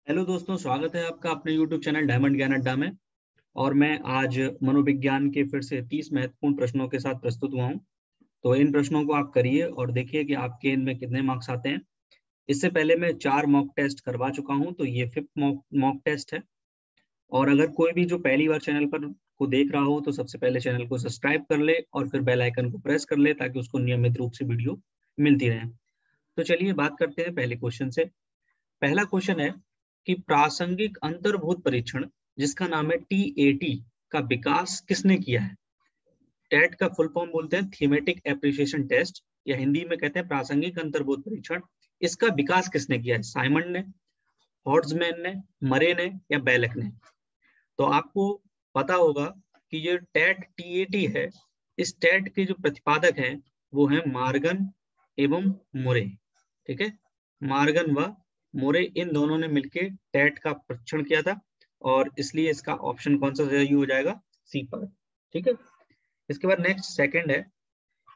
Hello दोस्तों, स्वागत है आपका अपने YouTube चैनल डायमंड ज्ञान अड्डा में। और मैं आज मनोविज्ञान के फिर से 30 महत्वपूर्ण प्रश्नों के साथ प्रस्तुत हुआ हूं। तो इन प्रश्नों को आप करिए और देखिए कि आपके इनमें कितने मार्क्स आते हैं। इससे पहले मैं 4 मॉक टेस्ट करवा चुका हूं, तो ये 5th मॉक टेस्ट है। और अगर कोई भी जो पहली बार चैनल पर को देख रहा हो तो सबसे पहले चैनल को सब्सक्राइब कर ले और फिर बेल आइकन को प्रेस कर ले ताकि उसको नियमित रूप से वीडियो मिलती रहे। तो चलिए बात करते हैं पहले क्वेश्चन से। पहला क्वेश्चन है कि प्रासंगिक अंतर्भूत परीक्षण जिसका नाम है TAT का विकास किसने किया है। टेट का फुल फॉर्म बोलते हैं थीमेटिक एप्रिसिएशन टेस्ट, या हिंदी में कहते हैं प्रासंगिक अंतर्भूत परीक्षण। इसका विकास किसने किया है? साइमन ने, हॉर्ट्जमैन ने, मरे ने या बेलक ने? तो आपको पता होगा कि ये टेट TAT है, इस टेट के जो प्रतिपादक हैं वो है मार्गन एवं मुरे। ठीक है, मार्गन व मोरे इन दोनों ने मिलकर टेट का परीक्षण किया था, और इसलिए इसका ऑप्शन कौन सा सही हो जाएगा? सी पर। ठीक है, इसके बाद नेक्स्ट सेकंड है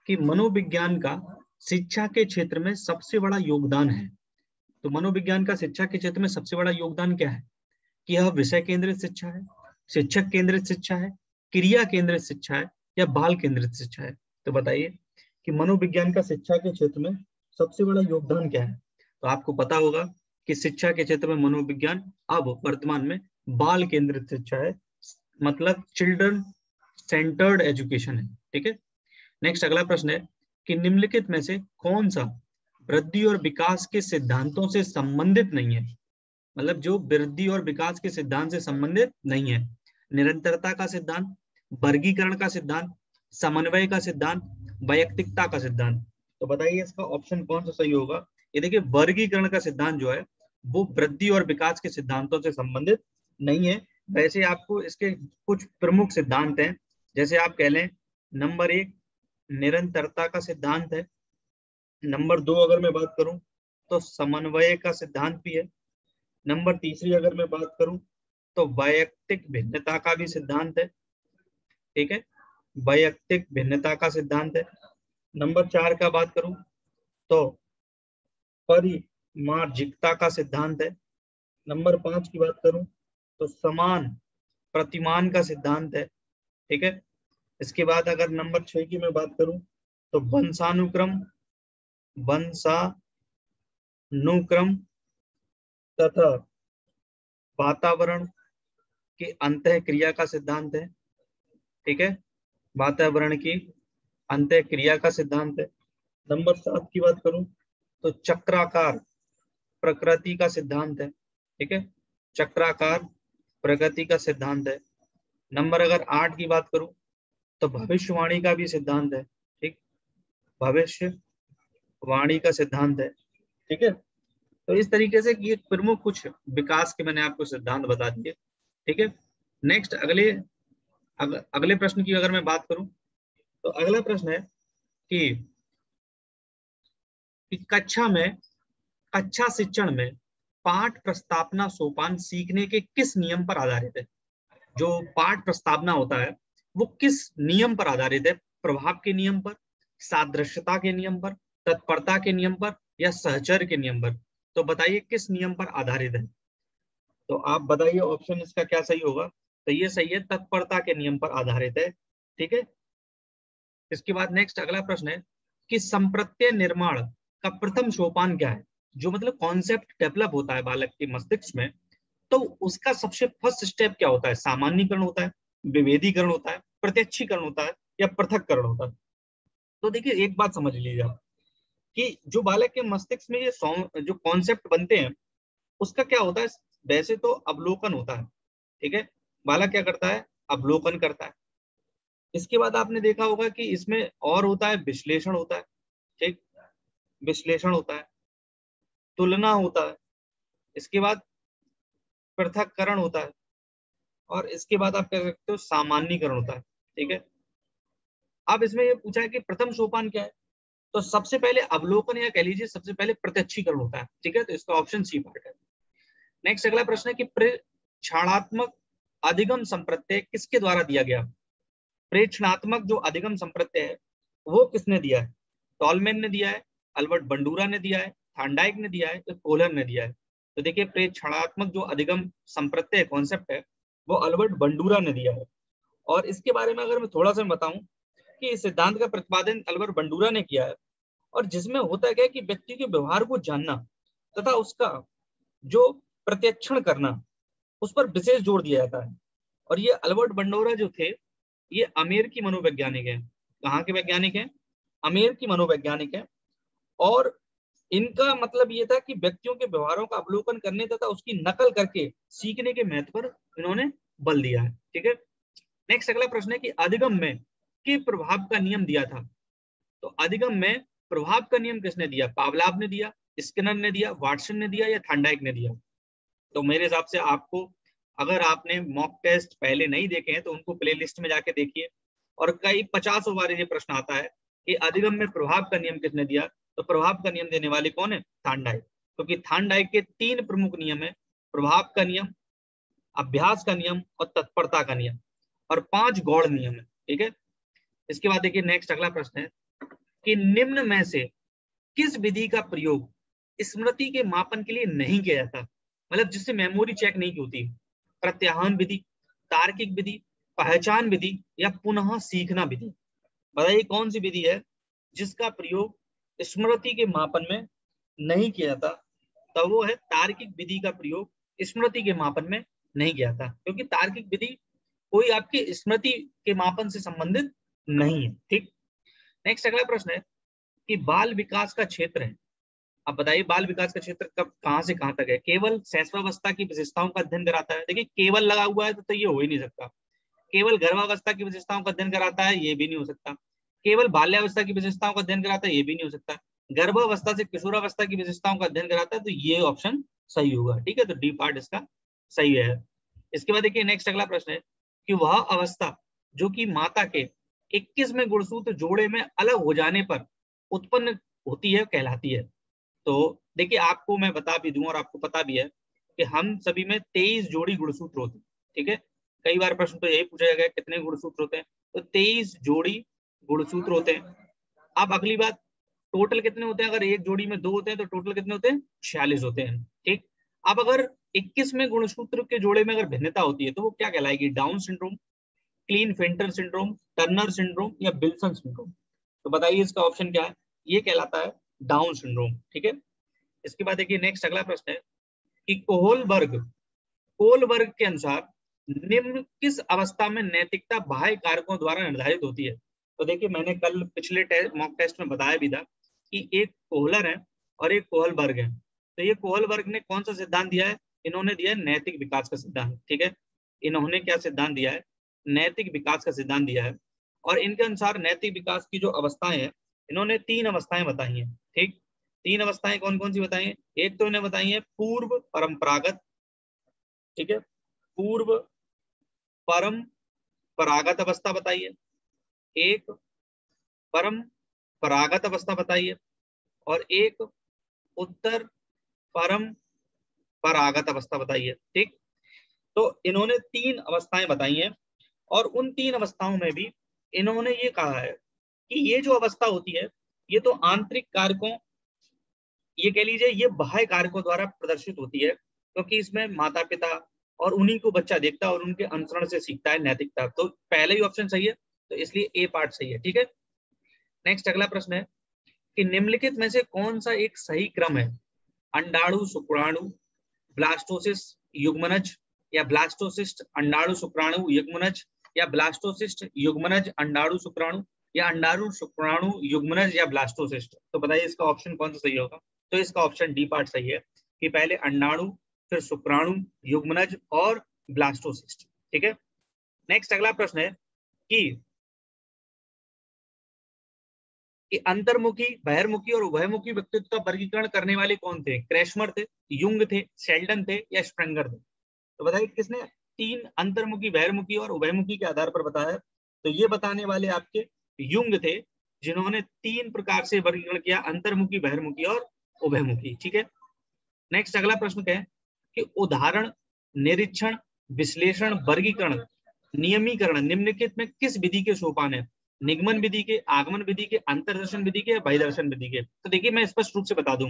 कि मनोविज्ञान का शिक्षा के क्षेत्र में सबसे बड़ा योगदान है। तो मनोविज्ञान का शिक्षा के क्षेत्र में सबसे बड़ा योगदान क्या है? कि यह विषय केंद्रित शिक्षा है, शिक्षक केंद्रित शिक्षा है, क्रिया केंद्रित शिक्षा है या बाल केंद्रित शिक्षा है? तो बताइए कि मनोविज्ञान का शिक्षा के क्षेत्र में सबसे बड़ा योगदान क्या है। तो आपको पता होगा कि शिक्षा के क्षेत्र में मनोविज्ञान अब वर्तमान में बाल केंद्रित शिक्षा है, मतलब चिल्ड्रन सेंटर्ड एजुकेशन है। ठीक है, नेक्स्ट अगला प्रश्न है कि निम्नलिखित में से कौन सा वृद्धि और विकास के सिद्धांतों से संबंधित नहीं है? मतलब जो वृद्धि और विकास के सिद्धांत से संबंधित नहीं है। निरंतरता का सिद्धांत, वर्गीकरण का सिद्धांत, समन्वय का सिद्धांत, वैयक्तिकता का सिद्धांत? तो बताइए इसका ऑप्शन कौन सा सही होगा। ये देखिए, वर्गीकरण का सिद्धांत जो है वो वृद्धि और विकास के सिद्धांतों से संबंधित नहीं है। वैसे आपको इसके कुछ प्रमुख सिद्धांत हैं, जैसे आप कह लें नंबर 1 निरंतरता का सिद्धांत है, नंबर 2 अगर मैं बात करूं तो समन्वय का सिद्धांत भी है, नंबर तीसरी अगर मैं बात करूं तो वैयक्तिक भिन्नता का भी सिद्धांत है। ठीक है, वैयक्तिक भिन्नता का सिद्धांत है। नंबर 4 का बात करूं तो परिमार्जिकता का सिद्धांत है। नंबर 5 की बात करूं तो समान प्रतिमान का सिद्धांत है। ठीक है, इसके बाद अगर नंबर 6 की मैं बात करूं तो वंशानुक्रम तथा वातावरण की अंतः क्रिया का सिद्धांत है। ठीक है, वातावरण की अंतः क्रिया का सिद्धांत है। नंबर 7 की बात करूं तो चक्राकार प्रकृति का सिद्धांत है। ठीक है, चक्राकार प्रकृति का सिद्धांत है। नंबर अगर 8 की बात करूं तो भविष्यवाणी का भी सिद्धांत है। ठीक, भविष्यवाणी का सिद्धांत है। ठीक है, तो इस तरीके से ये प्रमुख कुछ विकास के मैंने आपको सिद्धांत बता दिए। ठीक है, नेक्स्ट अगले प्रश्न की अगर मैं बात करूं तो अगला प्रश्न है कि कक्षा शिक्षण में पाठ प्रस्तावना सोपान सीखने के किस नियम पर आधारित है? जो पाठ प्रस्तावना होता है वो किस नियम पर आधारित है? प्रभाव के नियम पर, सादृश्यता के नियम पर, तत्परता के नियम पर या सहचर्य के नियम पर? तो बताइए किस नियम पर आधारित है। तो आप बताइए ऑप्शन इसका क्या सही होगा। तो ये सही है, तत्परता के नियम पर आधारित है। ठीक है, इसके बाद नेक्स्ट अगला प्रश्न है कि संप्रत्यय निर्माण का प्रथम सोपान क्या है? जो मतलब कॉन्सेप्ट डेवलप होता है बालक के मस्तिष्क में, तो उसका सबसे फर्स्ट स्टेप क्या होता है? सामान्यीकरण होता है, विभेदीकरण होता है, प्रत्यक्षीकरण होता है या पृथक्करण होता है? तो देखिए एक बात समझ लीजिए आप कि जो बालक के मस्तिष्क में ये जो कॉन्सेप्ट बनते हैं उसका क्या होता है? वैसे तो अवलोकन होता है। ठीक है, बालक क्या करता है? अवलोकन करता है। इसके बाद आपने देखा होगा कि इसमें और होता है, विश्लेषण होता है। ठीक, विश्लेषण होता है, तुलना होता है, इसके बाद पृथक्करण होता है, और इसके बाद आप कह सकते हो सामान्यीकरण होता है। ठीक है, अब इसमें ये पूछा है कि प्रथम सोपान क्या है, तो सबसे पहले अवलोकन या कह लीजिए सबसे पहले प्रत्यक्षीकरण होता है। ठीक है, तो इसका ऑप्शन सी पार्ट है। नेक्स्ट अगला प्रश्न है कि प्रेक्षणात्मक अधिगम संप्रत्यय किसके द्वारा दिया गया? प्रेक्षणात्मक जो अधिगम संप्रत्यय है वो किसने दिया है? टॉलमैन ने दिया है, अल्बर्ट बंडूरा ने दिया है, थांडाइक ने दिया है या कोहलर ने दिया है? तो देखिए प्रेक्षणात्मक जो अधिगम संप्रत्यय कॉन्सेप्ट है वो अल्बर्ट बंडूरा ने दिया है। और इसके बारे में अगर मैं थोड़ा सा बताऊं कि इस सिद्धांत का प्रतिपादन अल्बर्ट बंडूरा ने किया है, और जिसमें होता क्या है कि व्यक्ति के व्यवहार को जानना तथा उसका जो प्रत्यक्षण करना उस पर विशेष जोर दिया जाता है। और ये अल्बर्ट बंडूरा जो थे ये अमेरिकी मनोवैज्ञानिक हैं। कहाँ के वैज्ञानिक हैं? अमेरिकी मनोवैज्ञानिक हैं। और इनका मतलब ये था कि व्यक्तियों के व्यवहारों का अवलोकन करने तथा उसकी नकल करके सीखने के महत्व पर इन्होंने बल दिया है। ठीक है, नेक्स्ट अगला प्रश्न है कि अधिगम में के प्रभाव का नियम दिया था। तो अधिगम में प्रभाव का नियम किसने दिया? पावलाव ने दिया, स्किनर ने दिया, वाटसन ने दिया या थांडाइक ने दिया? तो मेरे हिसाब से आपको, अगर आपने मॉक टेस्ट पहले नहीं देखे हैं तो उनको प्लेलिस्ट में जाके देखिए। और कई 50 बार ये प्रश्न आता है कि अधिगम में प्रभाव का नियम किसने दिया? तो प्रभाव का नियम देने वाले कौन है? थांडाइक। क्योंकि थांडाइक के 3 प्रमुख नियम है, प्रभाव का नियम, अभ्यास का नियम और तत्परता का नियम, और 5 गौड़ नियम है। ठीक है, इसके बाद देखिए नेक्स्ट अगला प्रश्न है कि निम्न में से किस विधि का प्रयोग स्मृति के मापन के लिए नहीं किया जाता? मतलब जिससे मेमोरी चेक नहीं की होती। प्रत्याहन विधि, तार्किक विधि, पहचान विधि या पुनः सीखना विधि? बताइए कौन सी विधि है जिसका प्रयोग स्मृति के मापन में नहीं किया जाता? तो वो है तार्किक विधि का प्रयोग स्मृति के मापन में नहीं किया जाता, क्योंकि तार्किक विधि कोई आपकी स्मृति के मापन से संबंधित नहीं है। ठीक, नेक्स्ट अगला प्रश्न है कि बाल विकास का क्षेत्र है। अब बताइए बाल विकास का क्षेत्र कब कहां से कहां तक है? केवल शैशवावस्था की विशेषताओं का अध्ययन कराता है। देखिए केवल लगा हुआ है तो ये हो ही नहीं सकता। केवल गर्भावस्था की विशेषताओं का अध्ययन कराता है, ये भी नहीं हो सकता। केवल बाल्यावस्था की विशेषताओं का अध्ययन कराता है, ये भी नहीं हो सकता। गर्भावस्था से किशोरावस्था की विशेषताओं का अध्ययन कराता है, तो ये ऑप्शन सही होगा। ठीक है, तो डी पार्ट इसका सही है। इसके बाद देखिए नेक्स्ट अगला प्रश्न है कि वह अवस्था जो कि माता के 21वें गुणसूत्र जोड़े में अलग हो जाने पर उत्पन्न होती है कहलाती है। तो देखिए आपको मैं बता भी दूं और आपको पता भी है कि हम सभी में 23 जोड़ी गुणसूत्र होते हैं। ठीक है, कई बार प्रश्न तो यही पूछा गया कितने गुणसूत्र होते हैं, तो 23 जोड़ी गुणसूत्र होते हैं। अब अगली बात, टोटल कितने होते हैं? अगर एक जोड़ी में 2 होते हैं तो टोटल कितने होते हैं? 46 होते हैं। ठीक, अब अगर 21वें गुणसूत्र के जोड़े में अगर भिन्नता होती है तो वो क्या कहलाएगी? Down syndrome, Klinefelter syndrome, Turner syndrome या विल्सन सिंड्रोम? तो बताइए इसका ऑप्शन क्या है? ये कहलाता है डाउन सिंड्रोम। ठीक है, इसके बाद देखिए नेक्स्ट अगला प्रश्न है कि कोहलबर्ग के अनुसार निम्न किस अवस्था में नैतिकता बाह्य कारकों द्वारा निर्धारित होती है? तो देखिए मैंने कल पिछले मॉक टेस्ट में बताया भी था कि एक कोहलर है और एक कोहलबर्ग है। तो ये कोहलबर्ग ने कौन सा सिद्धांत दिया है? इन्होंने दिया है नैतिक विकास का सिद्धांत। ठीक है, इन्होंने क्या सिद्धांत दिया है? नैतिक विकास का सिद्धांत दिया है। और इनके अनुसार नैतिक विकास की जो अवस्थाएं हैं, इन्होंने 3 अवस्थाएं बताई हैं। ठीक, 3 अवस्थाएं कौन कौन सी बताई हैं? एक तो इन्हें बताई है पूर्व परंपरागत। ठीक है, पूर्व परंपरागत अवस्था बताइए, एक परंपरागत अवस्था बताइए, और एक उत्तर परंपरागत अवस्था बताइए। ठीक, तो इन्होंने 3 अवस्थाएं बताई हैं। और उन 3 अवस्थाओं में भी इन्होंने ये कहा है कि ये जो अवस्था होती है ये तो आंतरिक कारकों, ये कह लीजिए ये बाह्य कारकों द्वारा प्रदर्शित होती है, क्योंकि इसमें माता पिता और उन्हीं को बच्चा देखता है और उनके अनुसरण से सीखता है नैतिकता। तो पहले ही ऑप्शन सही है, तो इसलिए ए पार्ट सही है। ठीक है, नेक्स्ट अगला प्रश्न है कि निम्नलिखित में से कौन सा एक सही क्रम है? अंडाणु शुक्राणु, ब्लास्टोसिस युग्मनज, या ब्लास्टोसिस्ट अंडाणु शुक्राणु युग्मनज, या ब्लास्टोसिस्ट युग्मनज अंडाणु शुक्राणु, या अंडाणु शुक्राणु युग्मनज या ब्लास्टोसिस्ट? तो बताइए इसका ऑप्शन कौन सा सही होगा? तो इसका ऑप्शन डी पार्ट सही है कि पहले अंडाणु, फिर शुक्राणु, युग्मनज और ब्लास्टोसिस्ट। ठीक है, नेक्स्ट अगला प्रश्न है कि अंतर्मुखी, बहिर्मुखी और उभयमुखी व्यक्तित्व का वर्गीकरण करने वाले कौन थे? क्रैशमर थे, युंग थे, शेल्डन थे या स्प्रेंगर थे? तो बताइए किसने 3 अंतर्मुखी, बहिर्मुखी और उभयमुखी के आधार पर बताया? तो ये बताने वाले आपके युंग थे, जिन्होंने 3 प्रकार से वर्गीकरण किया, अंतर्मुखी, बहिर्मुखी और उभयमुखी। ठीक है, नेक्स्ट अगला प्रश्न क्या है कि उदाहरण, निरीक्षण, विश्लेषण, वर्गीकरण, नियमीकरण निम्नलिखित में किस विधि के सोपान है? निगमन विधि के, आगमन विधि के, अंतर्दर्शन विधि के या बहिर्दर्शन विधि के? तो देखिए मैं स्पष्ट रूप से बता दूं,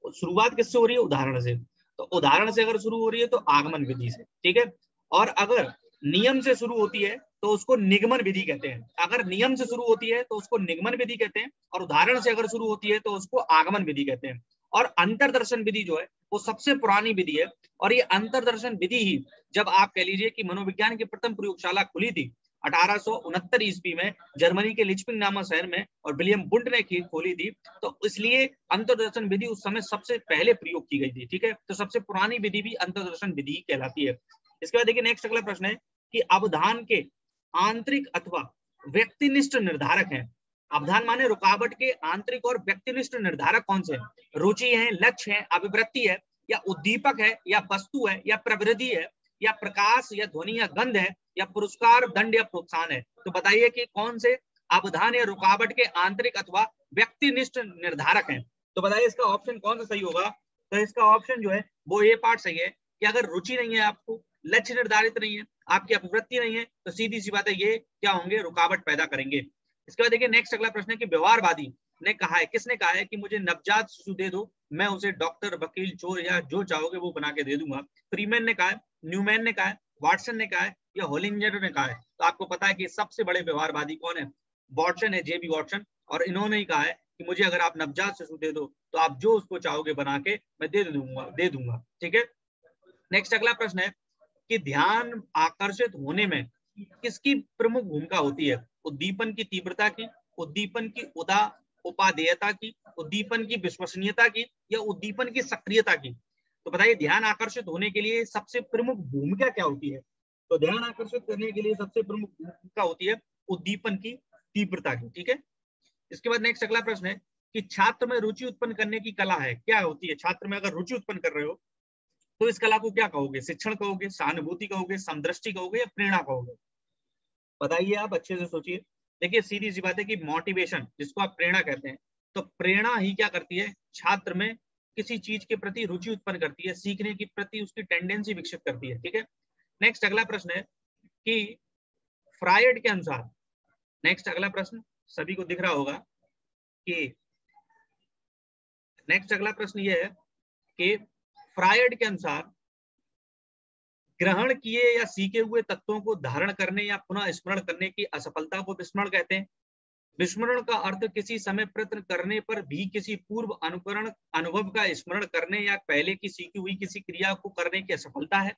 शुरुआत किससे हो रही है? उदाहरण से। तो उदाहरण से अगर शुरू हो रही है तो आगमन विधि से, ठीक है। और अगर नियम से शुरू होती है तो उसको निगमन विधि कहते हैं। अगर नियम से शुरू होती है तो उसको निगमन विधि कहते हैं, और उदाहरण से अगर शुरू होती है तो उसको आगमन विधि कहते हैं। और अंतरदर्शन विधि जो है वो सबसे पुरानी विधि है, और ये अंतरदर्शन विधि ही जब आप कह लीजिए कि मनोविज्ञान की प्रथम प्रयोगशाला खुली थी 1869 ईस्वी में जर्मनी के लिचपिंग नामक शहर में, और विलियम बुंड ने खोली थी, तो इसलिए अंतरदर्शन विधि उस समय सबसे पहले प्रयोग की गई थी, ठीक है। तो सबसे पुरानी विधि भी अंतरदर्शन विधि कहलाती है। इसके बाद देखिए नेक्स्ट अगला प्रश्न है कि अवधान के आंतरिक अथवा व्यक्तिनिष्ठ निर्धारक हैं। अवधान माने रुकावट के आंतरिक और व्यक्तिनिष्ठ निर्धारक कौन से हैं? रुचि है, लक्ष्य है, अभिवृत्ति है, या उद्दीपक है, या वस्तु है, या प्रवृत्ति है, या प्रकाश, या ध्वनि, या गंध है, या पुरस्कार, दंड, या प्रोत्साहन है। तो बताइए कि कौन से अवधान या रुकावट के आंतरिक अथवा व्यक्तिनिष्ठ निर्धारक हैं। तो बताइए इसका ऑप्शन कौन सा सही होगा। तो इसका ऑप्शन जो है वो ये पार्ट सही है कि अगर रुचि नहीं है, आपको लक्ष्य निर्धारित नहीं है, आपकी अभिवृत्ति नहीं है, तो सीधी सी बात है ये क्या होंगे, रुकावट पैदा करेंगे। इसके बाद देखिए नेक्स्ट अगला प्रश्न है कि व्यवहारवादी ने कहा है, किसने कहा है कि मुझे नवजात शिशु दे दो, मैं उसे डॉक्टर, वकील, चोर या जो चाहोगे वो बना के दे दूंगा। फ्रीमैन ने कहा है, न्यूमैन ने कहा है, वाटसन ने कहा है, या होलिंगर ने कहा है। तो आपको पता है कि सबसे बड़े व्यवहारवादी कौन है, वाटसन है, जेबी वाटसन। और इन्होंने ही कहा है कि मुझे अगर आप नवजात शिशु दे दो तो आप जो उसको चाहोगे बना के मैं दे दूंगा, ठीक है। नेक्स्ट अगला प्रश्न है कि ध्यान आकर्षित होने में किसकी प्रमुख भूमिका होती है? उद्दीपन की तीव्रता की, उद्दीपन की उपादेयता की, उद्दीपन की विश्वसनीयता की, या उद्दीपन की सक्रियता की। तो बताइए ध्यान आकर्षित होने के लिए सबसे प्रमुख भूमिका क्या होती है? तो ध्यान आकर्षित करने के लिए सबसे प्रमुख भूमिका होती है उद्दीपन की तीव्रता की, ठीक है। इसके बाद नेक्स्ट अगला प्रश्न है कि छात्र में रुचि उत्पन्न करने की कला है, क्या होती है? छात्र में अगर रुचि उत्पन्न कर रहे हो तो इस कला को क्या कहोगे? शिक्षण कहोगे, सहानुभूति कहोगे, समदृष्टि कहोगे, या प्रेरणा कहोगे? बताइए, आप अच्छे से सोचिए। देखिए सीधी सी बात है कि मोटिवेशन, जिसको आप प्रेरणा कहते हैं, तो प्रेरणा ही क्या करती है, छात्र में किसी चीज के प्रति रुचि उत्पन्न करती है, सीखने की प्रति उसकी टेंडेंसी विकसित करती है, ठीक है। नेक्स्ट अगला प्रश्न है कि फ्रायड के अनुसार, नेक्स्ट अगला प्रश्न सभी को दिख रहा होगा कि नेक्स्ट अगला प्रश्न ये है कि फ्रायड के अनुसार ग्रहण किए या सीखे हुए तत्वों को धारण करने या पुनः स्मरण करने की असफलता को विस्मरण कहते हैं। विस्मरण का अर्थ किसी समय प्रयत्न करने पर भी किसी पूर्व अनुकरण अनुभव का स्मरण करने या पहले की सीखी हुई किसी क्रिया को करने की असफलता है।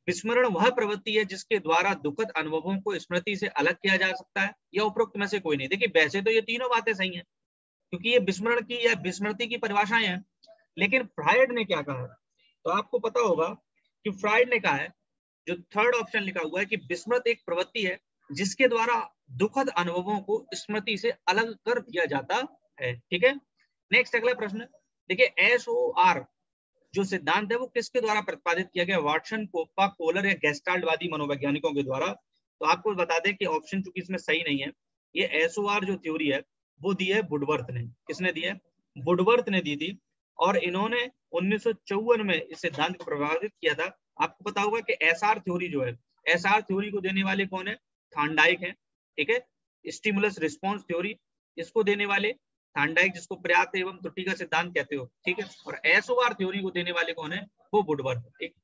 विस्मरण वह प्रवृत्ति है जिसके द्वारा दुखद अनुभवों को स्मृति से अलग किया जा सकता है, या उपरोक्त में से कोई नहीं। देखिए वैसे तो ये तीनों बातें सही हैं, क्योंकि ये विस्मरण की या विस्मृति की परिभाषाएं हैं, लेकिन फ्रायड ने क्या कहा है? तो आपको पता होगा कि फ्रायड ने कहा है, जो थर्ड ऑप्शन लिखा हुआ है, कि विस्मृत एक प्रवृत्ति है जिसके द्वारा दुखद अनुभवों को स्मृति से अलग कर दिया जाता है, ठीक है। नेक्स्ट अगला प्रश्न देखिए, SOR जो सिद्धांत है वो किसके द्वारा प्रतिपादित किया गया? वाटसन, कोप्पा, कोलर, या गेस्टाल्टवादी मनोवैज्ञानिकों के द्वारा। तो आपको बता दें कि ऑप्शन चूंकि इसमें सही नहीं है, ये SOR जो थ्योरी है वो दी है वुडवर्थ ने। किसने दी है? वुडवर्थ ने दी थी, और इन्होंने 1954 में इस सिद्धांत को प्रभावित किया था। आपको पता होगा कि SR थ्योरी जो है, SR थ्योरी को देने वाले कौन है? थॉर्नडाइक है, ठीक है। स्टिमुलस रिस्पॉन्स थ्योरी, इसको देने वाले थॉर्नडाइक, जिसको पर्याप्त एवं त्रुटि का सिद्धांत कहते हो, ठीक है। और SOR थ्योरी को देने वाले कौन है? वो वुडवर्थ, ठीक।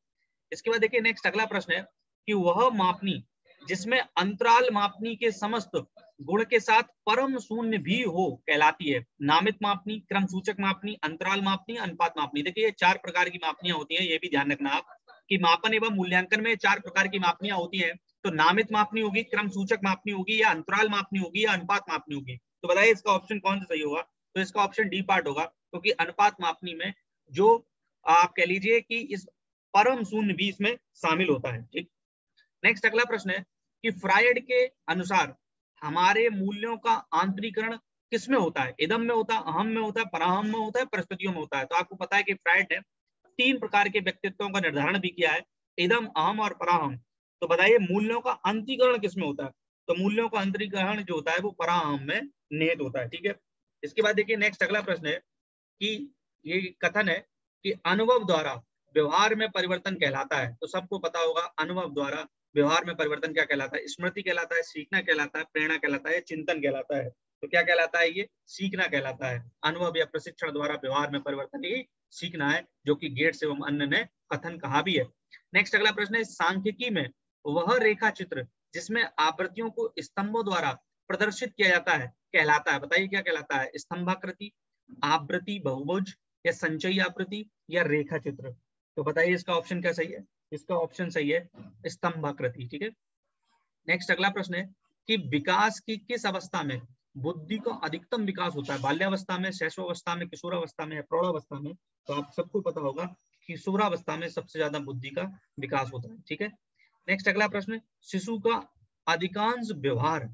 इसके बाद देखिए नेक्स्ट अगला प्रश्न है कि वह मापनी जिसमें अंतराल मापनी के समस्त गुण के साथ परम शून्य भी हो कहलाती है। नामित मापनी, क्रम सूचक मापनी, अंतराल मापनी, अनुपात मापनी। देखिए ये 4 प्रकार की मापनियां होती हैं, ये भी ध्यान रखना आप कि मापन एवं मूल्यांकन में 4 प्रकार की मापनियां होती हैं। तो नामित मापनी होगी, क्रम सूचक मापनी होगी, या अंतराल मापनी होगी, या अनुपात मापनी होगी। तो बताइए इसका ऑप्शन कौन सा सही होगा? तो इसका ऑप्शन डी पार्ट होगा, क्योंकि अनुपात मापनी में जो आप कह लीजिए कि इस परम शून्य भी इसमें शामिल होता है, ठीक। नेक्स्ट अगला प्रश्न है कि फ्रायड के अनुसार हमारे मूल्यों का आंतरिकरण किसमें होता है? इदम में होता है, अहम में होता है, पराहम में होता है, परिस्थितियों में होता है। तो आपको पता है कि फ्रायड ने 3 प्रकार के व्यक्तित्वों का निर्धारण भी किया है, इदम, अहम और पराहम। तो बताइए मूल्यों का अंतरीकरण किसमें होता है? तो मूल्यों का अंतरीकरण जो होता है वो पराहम में निहित होता है, ठीक है। इसके बाद देखिए नेक्स्ट अगला प्रश्न है कि ये कथन है कि अनुभव द्वारा व्यवहार में परिवर्तन कहलाता है। तो सबको पता होगा अनुभव द्वारा व्यवहार में परिवर्तन क्या कहलाता है? स्मृति कहलाता है, सीखना कहलाता है, प्रेरणा कहलाता है, चिंतन कहलाता है। तो क्या कहलाता है? ये सीखना कहलाता है। अनुभव या प्रशिक्षण द्वारा व्यवहार में परिवर्तन ही सीखना है, जो कि गेट्स एवं अन्य ने कथन कहा भी है। नेक्स्ट अगला प्रश्न है, सांख्यिकी में वह रेखा चित्र जिसमें आवृत्तियों को स्तंभों द्वारा प्रदर्शित किया जाता है कहलाता है, बताइए क्या कहलाता है? स्तंभाकृति, आवृत्ति बहुभुज, या संचयी आवृत्ति, या रेखा चित्र? तो बताइए इसका ऑप्शन क्या सही है? इसका ऑप्शन सही है स्तंभाकृति। ठीक है। नेक्स्ट अगला प्रश्न है कि विकास की किस अवस्था में बुद्धि का अधिकतम विकास होता है? बाल्यावस्था में, शैशवावस्था में, किशोरावस्था में, या प्रौढ़ावस्था में? तो आप सबको पता होगा किशोरावस्था में सबसे ज्यादा बुद्धि का विकास होता है। ठीक है। नेक्स्ट अगला प्रश्न, शिशु का अधिकांश व्यवहार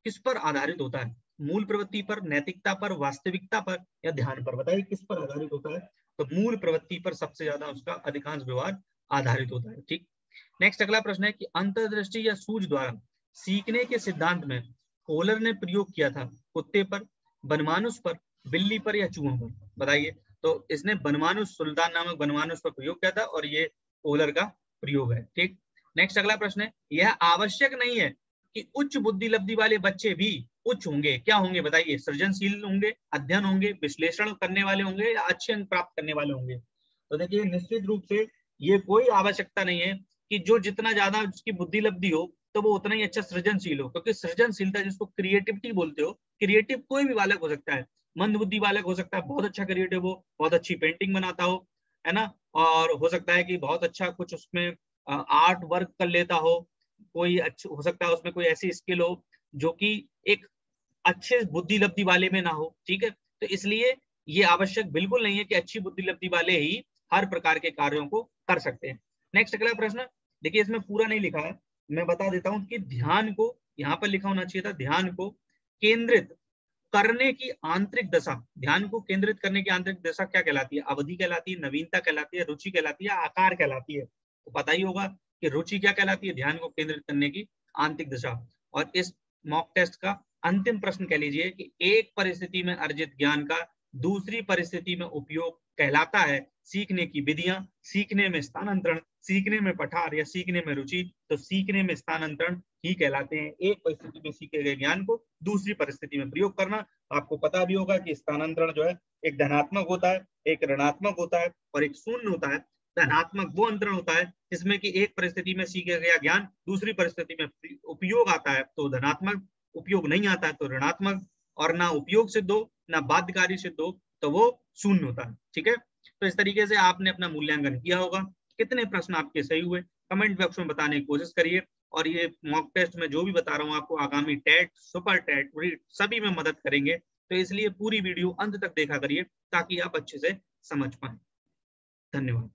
किस पर आधारित होता है? मूल प्रवृत्ति पर, नैतिकता पर, वास्तविकता पर, या ध्यान पर? बताइए किस पर आधारित होता है? तो मूल प्रवृत्ति पर सबसे ज्यादा उसका अधिकांश व्यवहार आधारित होता है। ठीक। नेक्स्ट अगला प्रश्न है कि अंतर्दृष्टि या सूझ द्वारा सीखने के सिद्धांत में कोहलर ने प्रयोग किया था कुत्ते पर, बनमानुष पर, बिल्ली पर, या चूहों पर? बताइए। तो इसने बनमानुष, सुल्तान नामक बनमानुष पर प्रयोग किया था और ये कोहलर का प्रयोग है। ठीक। नेक्स्ट अगला प्रश्न है, यह आवश्यक नहीं है कि उच्च बुद्धि लब्धि वाले बच्चे भी उच्च होंगे। क्या होंगे? बताइए। सृजनशील होंगे, अध्ययन होंगे, विश्लेषण करने वाले होंगे, या अच्छे अंक प्राप्त करने वाले होंगे? तो देखिए निश्चित रूप से ये कोई आवश्यकता नहीं है कि जो जितना ज्यादा उसकी बुद्धि लब्धि हो तो वो उतना ही अच्छा सृजनशील हो, क्योंकि सृजनशीलता जिसको क्रिएटिविटी बोलते हो, क्रिएटिव कोई भी बालक हो सकता है। मंद बुद्धि बालक हो सकता है, बहुत अच्छा क्रिएटिव हो, बहुत अच्छी पेंटिंग बनाता हो, है ना, और हो सकता है कि बहुत अच्छा कुछ उसमें आर्ट वर्क कर लेता हो, कोई अच्छा हो सकता है उसमें कोई ऐसी स्किल हो जो कि एक अच्छे बुद्धि लब्धि वाले में ना हो। ठीक है। तो इसलिए ये आवश्यक बिल्कुल नहीं है कि अच्छी बुद्धि लब्धि वाले ही हर प्रकार के कार्यों को कर सकते हैं। नेक्स्ट अगला प्रश्न, देखिए इसमें पूरा नहीं लिखा है, मैं बता देता हूं कि ध्यान को, यहाँ पर लिखा होना चाहिए था, ध्यान को केंद्रित करने की आंतरिक दशा, ध्यान को केंद्रित करने की आंतरिक दशा क्या कहलाती है? अवधि कहलाती है, नवीनता कहलाती है, रुचि कहलाती है, आकार कहलाती है? तो पता ही होगा कि रुचि क्या कहलाती है? ध्यान को केंद्रित करने की आंतरिक दशा। और इस मॉक टेस्ट का अंतिम प्रश्न कह लीजिए कि एक परिस्थिति में अर्जित ज्ञान का दूसरी परिस्थिति में उपयोग कहलाता है सीखने की विधियां, सीखने में स्थानांतरण, सीखने में पठार, या सीखने में रुचि? तो सीखने में स्थानांतरण ही कहलाते हैं एक परिस्थिति में सीखे गए ज्ञान को दूसरी परिस्थिति में प्रयोग करना। आपको पता भी होगा कि स्थानांतरण जो है एक धनात्मक होता है, एक ऋणात्मक होता है, और एक शून्य होता है। धनात्मक वो अंतरण होता है जिसमें कि एक परिस्थिति में सीखा गया ज्ञान दूसरी परिस्थिति में उपयोग आता है तो धनात्मक, उपयोग नहीं आता है तो ऋणात्मक, और ना उपयोग सिद्ध हो ना बाध्यकारी सिद्ध हो तो वो शून्य होता है। ठीक है। तो इस तरीके से आपने अपना मूल्यांकन किया होगा। कितने प्रश्न आपके सही हुए कमेंट बॉक्स में बताने की कोशिश करिए। और ये मॉक टेस्ट में जो भी बता रहा हूँ आपको आगामी टेट, सुपर टेट, रीट सभी में मदद करेंगे। तो इसलिए पूरी वीडियो अंत तक देखा करिए ताकि आप अच्छे से समझ पाए। धन्यवाद।